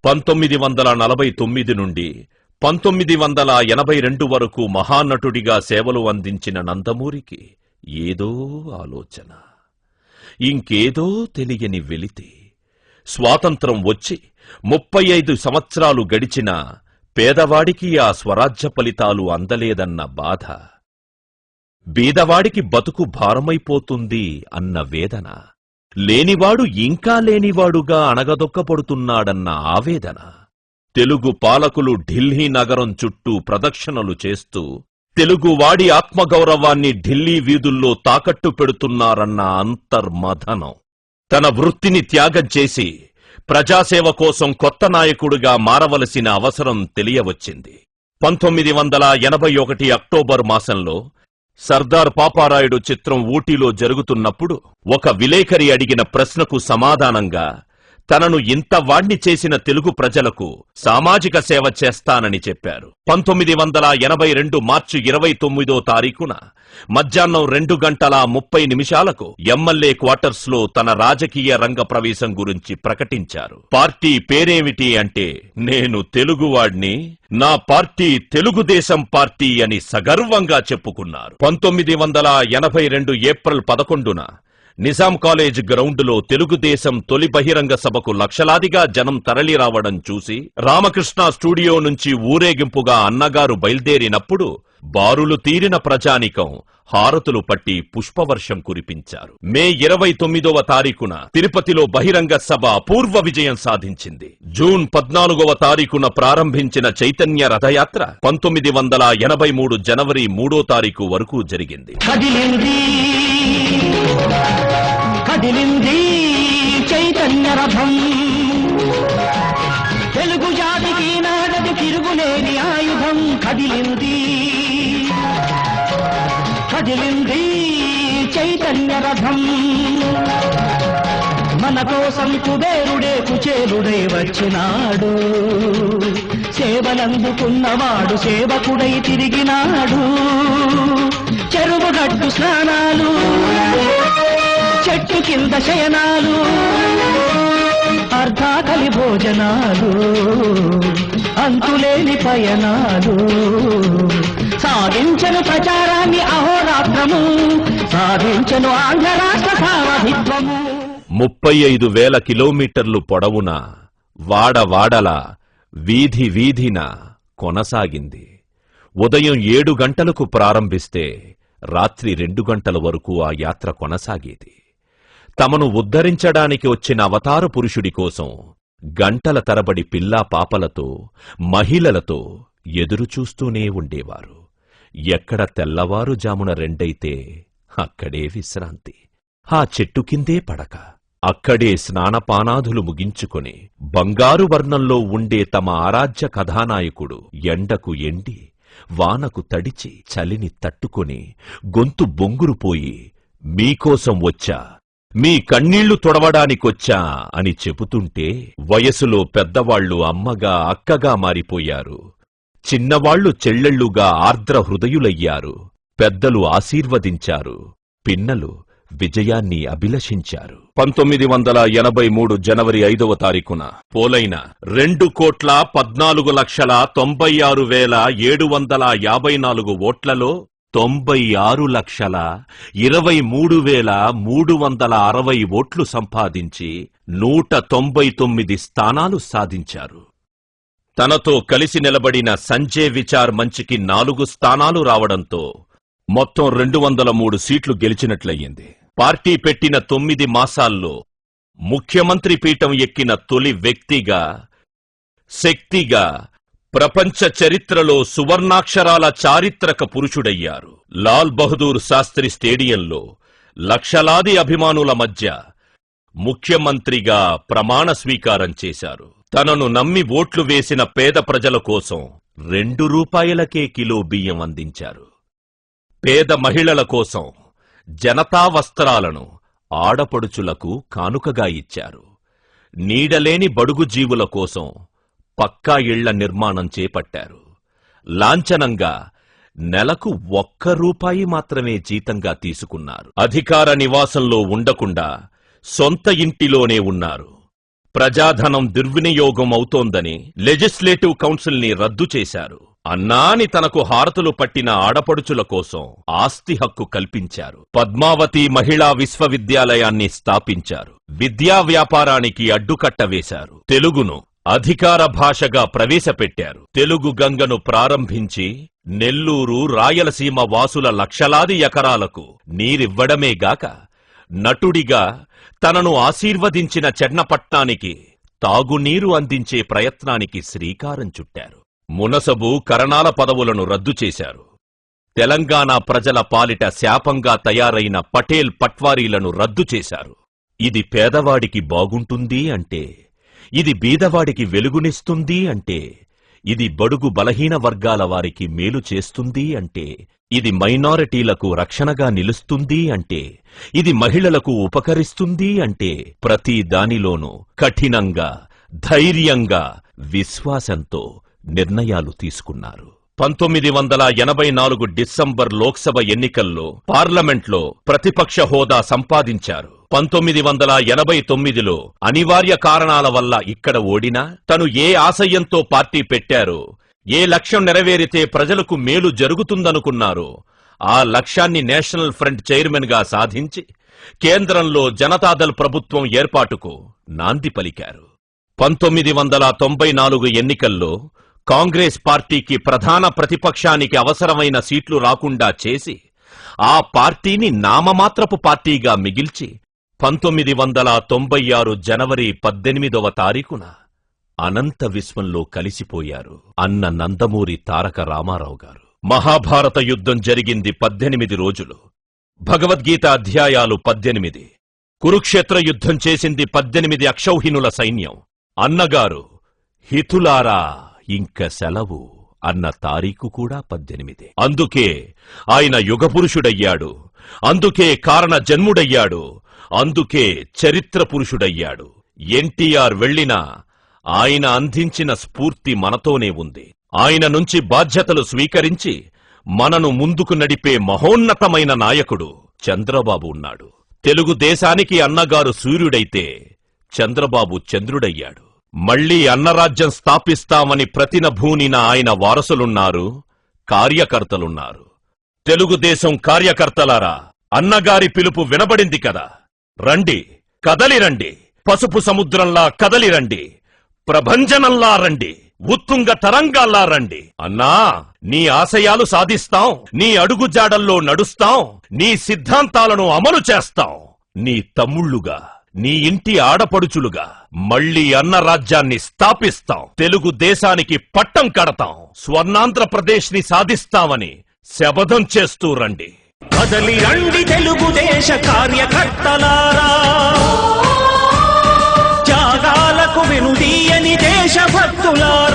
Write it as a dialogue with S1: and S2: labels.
S1: 1949 నుండి 1982 వరకు మహానటుడిగా సేవలు అందించిన నందమూరికి ఏదో ఆలోచన, ఇంకేదో తెలియని వెలితి. స్వాతంత్రం వచ్చి 35 సంవత్సరాలు గడిచినా పేదవాడికి ఆ స్వరాజ్య ఫలితాలు అందలేదన్న బాధ, బీదవాడికి బతుకు భారమైపోతుంది అన్న వేదన, లేనివాడు ఇంకా లేనివాడుగా అణగదొక్కబడుతున్నాడన్న ఆవేదన, తెలుగు పాలకులు ఢిల్లీ నగరం చుట్టూ ప్రదక్షిణలు చేస్తూ తెలుగువాడి ఆత్మగౌరవాన్ని ఢిల్లీ వీధుల్లో తాకట్టు పెడుతున్నారన్న అంతర్మథనం, తన వృత్తిని త్యాగం చేసి ప్రజాసేవ కోసం కొత్త నాయకుడిగా మారవలసిన అవసరం తెలియవచ్చింది. 1981 అక్టోబర్ మాసంలో సర్దార్ పాపారాయుడు చిత్రం ఊటీలో జరుగుతున్నప్పుడు ఒక విలేకరి అడిగిన ప్రశ్నకు సమాధానంగా తనను ఇంత వాణ్ణి చేసిన తెలుగు ప్రజలకు సామాజిక సేవ చేస్తానని చెప్పారు. 1982 మార్చి 29వ తారీఖున మధ్యాహ్నం 2:30 ఎమ్మెల్యే క్వార్టర్స్ లో తన రాజకీయ రంగ ప్రవేశం గురించి ప్రకటించారు. పార్టీ పేరేమిటి అంటే, నేను తెలుగువాడ్ని, నా పార్టీ తెలుగుదేశం పార్టీ అని సగర్వంగా చెప్పుకున్నారు. 1982 ఏప్రిల్ 11న నిజాం కాలేజ్ గ్రౌండ్లో తెలుగుదేశం తొలి బహిరంగ సభకు లక్షలాదిగా జనం తరలిరావడం చూసి రామకృష్ణ స్టూడియో నుంచి ఊరేగింపుగా అన్నగారు బయల్దేరినప్పుడు బారులు తీరిన ప్రజానికం హారతులు పట్టి పుష్పవర్షం కురిపించారు. మే 29వ తారీఖున తిరుపతిలో బహిరంగ సభ అపూర్వ విజయం సాధించింది. జూన్ 14వ తారీఖున ప్రారంభించిన చైతన్య రథయాత్ర 1983 జనవరి 3వ తారీఖు వరకు జరిగింది.
S2: కదిలింది చైతన్య రథం, తెలుగు జాతికి నాడది తిరుగులేని ఆయుధం. కదిలింది కదిలింది చైతన్య రథం, మన కోసం కుబేరుడే కుచేలుడై వచ్చినాడు, సేవలందుకున్నవాడు సేవకుడై తిరిగినాడు. చెరువు గట్టు స్నానాలు, చెట్టు కింద శయనాలు, అర్ధాకలి భోజనాలు, అంతులేని పయనాలు, సాధించను ప్రచారాన్ని అహోరాత్రము, సాధించను ఆంధ్ర రాష్ట్ర సారథిత్వము.
S1: 35,000 కిలోమీటర్లు పొడవున వాడవాడల వీధి వీధిన కొనసాగింది. ఉదయం 7 గంటలకు ప్రారంభిస్తే రాత్రి 2 గంటల వరకు ఆ యాత్ర కొనసాగేది. తమను ఉద్ధరించడానికి వచ్చిన అవతార పురుషుడి కోసం గంటల తరబడి పిల్లా పాపలతో మహిళలతో ఎదురుచూస్తూనే ఉండేవారు. ఎక్కడ తెల్లవారుజామున 2 అయితే అక్కడే విశ్రాంతి, ఆ చెట్టు కిందే పడక, అక్కడే స్నానపానాదులు ముగించుకొని బంగారు వర్ణంలో ఉండే తమ ఆరాధ్య కథానాయకుడు ఎండకు ఎండి వానకు తడిచి చలిని తట్టుకొని గొంతు బొంగురుపోయి మీకోసం వచ్చా, మీ కన్నీళ్లు తొడవడానికొచ్చా అని చెబుతుంటే వయసులో పెద్దవాళ్లు అమ్మగా అక్కగా మారిపోయారు, చిన్నవాళ్లు చెల్లెళ్లుగా ఆర్ద్ర హృదయులయ్యారు, పెద్దలు ఆశీర్వదించారు, పిన్నలు విజయాన్ని అభిలషించారు. 1983 జనవరి 5వ తారీఖున పోలైన 2,96,96,754 ఓట్లలో 96,23,360 ఓట్లు సంపాదించి 199 స్థానాలు సాధించారు. తనతో కలిసి నిలబడిన సంజయ్ విచార్ మంచికి 4 స్థానాలు రావడంతో మొత్తం 203 సీట్లు గెలిచినట్లయింది. పార్టీ పెట్టిన 9 మాసాల్లో ముఖ్యమంత్రి పీఠం ఎక్కిన తొలి వ్యక్తిగా, శక్తిగా ప్రపంచ చరిత్రలో సువర్ణాక్షరాల చారిత్రక పురుషుడయ్యారు. లాల్ బహదూర్ శాస్త్రి స్టేడియంలో లక్షలాది అభిమానుల మధ్య ముఖ్యమంత్రిగా ప్రమాణ స్వీకారం చేశారు. తనను నమ్మి ఓట్లు వేసిన పేద ప్రజల కోసం 2 రూపాయలకే కిలో బియ్యం అందించారు. పేద మహిళల కోసం జనతా వస్త్రాలను ఆడపడుచులకు కానుకగా ఇచ్చారు. నీడలేని బడుగు జీవుల కోసం పక్కా ఇళ్ల నిర్మాణం చేపట్టారు. లాంఛనంగా నెలకు 1 రూపాయి మాత్రమే జీతంగా తీసుకున్నారు. అధికార నివాసంలో ఉండకుండా సొంత ఇంటిలోనే ఉన్నారు. ప్రజాధనం దుర్వినియోగం అవుతోందని లెజిస్లేటివ్ కౌన్సిల్ ని రద్దు చేశారు. అన్నాని తనకు హారతులు పట్టిన ఆడపడుచుల కోసం ఆస్తి హక్కు కల్పించారు. పద్మావతి మహిళా విశ్వవిద్యాలయాన్ని స్థాపించారు. విద్యా వ్యాపారానికి అడ్డుకట్ట వేశారు. తెలుగును అధికార భాషగా ప్రవేశపెట్టారు. తెలుగు గంగను ప్రారంభించి నెల్లూరు, రాయలసీమ వాసుల లక్షలాది ఎకరాలకు నీరివ్వడమేగాక నటుడిగా తనను ఆశీర్వదించిన చెన్నపట్నానికి తాగునీరు అందించే ప్రయత్నానికి శ్రీకారం చుట్టారు. మునసబు, కరణాల పదవులను రద్దు చేశారు. తెలంగాణ ప్రజల పాలిట శాపంగా తయారైన పటేల్, పట్వారీలను రద్దు చేశారు. ఇది పేదవాడికి బాగుంటుంది అంటే, ఇది బీదవాడికి వెలుగునిస్తుంది అంటే, ఇది బడుగు బలహీన వర్గాల వారికి మేలు చేస్తుంది అంటే, ఇది మైనారిటీలకు రక్షణగా నిలుస్తుంది అంటే, ఇది మహిళలకు ఉపకరిస్తుంది అంటే, ప్రతి దానిలోనూ కఠినంగా, ధైర్యంగా, విశ్వాసంతో నిర్ణయాలు తీసుకున్నారు. 1984 డిసెంబర్ లోక్సభ ఎన్నికల్లో పార్లమెంట్లో ప్రతిపక్ష హోదా సంపాదించారు. 1989లో అనివార్య కారణాల వల్ల ఇక్కడ ఓడినా తను ఏ ఆశయంతో పార్టీ పెట్టారో, ఏ లక్ష్యం నెరవేరితే ప్రజలకు మేలు జరుగుతుందనుకున్నారో ఆ లక్ష్యాన్ని నేషనల్ ఫ్రంట్ చైర్మన్ గా సాధించి కేంద్రంలో జనతాదళ్ ప్రభుత్వం ఏర్పాటుకు నాంది పలికారు. 1994 ఎన్నికల్లో కాంగ్రెస్ పార్టీకి ప్రధాన ప్రతిపక్షానికి అవసరమైన సీట్లు రాకుండా చేసి ఆ పార్టీని నామమాత్రపు పార్టీగా మిగిల్చి 1996 జనవరి 18వ తారీఖున అనంత విశ్వంలో కలిసిపోయారు అన్న నందమూరి తారక రామారావు గారు. మహాభారత యుద్ధం జరిగింది 18 రోజులు. భగవద్గీత అధ్యాయాలు 18. కురుక్షేత్ర యుద్ధం చేసింది 18 అక్షౌహిణుల సైన్యం. అన్నగారు హితులారా ఇంక సెలవు అన్న తారీఖు కూడా 18. అందుకే ఆయన యుగపురుషుడయ్యాడు. అందుకే కారణ జన్ముడయ్యాడు. అందుకే చరిత్ర పురుషుడయ్యాడు. ఎన్టీఆర్ వెళ్లినా ఆయన అందించిన స్ఫూర్తి మనతోనే ఉంది. ఆయన నుంచి బాధ్యతలు స్వీకరించి మనను ముందుకు నడిపే మహోన్నతమైన నాయకుడు చంద్రబాబు ఉన్నాడు. తెలుగుదేశానికి అన్నగారు సూర్యుడైతే చంద్రబాబు చంద్రుడయ్యాడు. మళ్లీ అన్నరాజ్యం స్థాపిస్తామని ప్రతినభూనిన ఆయన వారసులున్నారు, కార్యకర్తలున్నారు. తెలుగుదేశం కార్యకర్తలారా, అన్నగారి పిలుపు వినబడింది కదా, రండి, కదలిరండి, పసుపు సముద్రంలా కదలిరండి, ప్రభంజనంలా రండి, ఉత్తుంగ తరంగాల్లా రండి. అన్నా, నీ ఆశయాలు సాధిస్తాం, నీ అడుగుజాడల్లో నడుస్తాం, నీ సిద్ధాంతాలను అమలు చేస్తాం. నీ తమ్ముళ్లుగా, నీ ఇంటి ఆడపడుచులుగా మళ్లీ అన్న రాజ్యాన్ని స్థాపిస్తాం. తెలుగుదేశానికి పట్టం కడతాం. స్వర్ణాంధ్రప్రదేశ్ ని సాధిస్తామని శపథం చేస్తూ రండి.
S2: కదలి రండి తెలుగుదేశ కార్యకర్తలారా, త్యాగాలకు వెనుదీయని దేశభక్తులారా.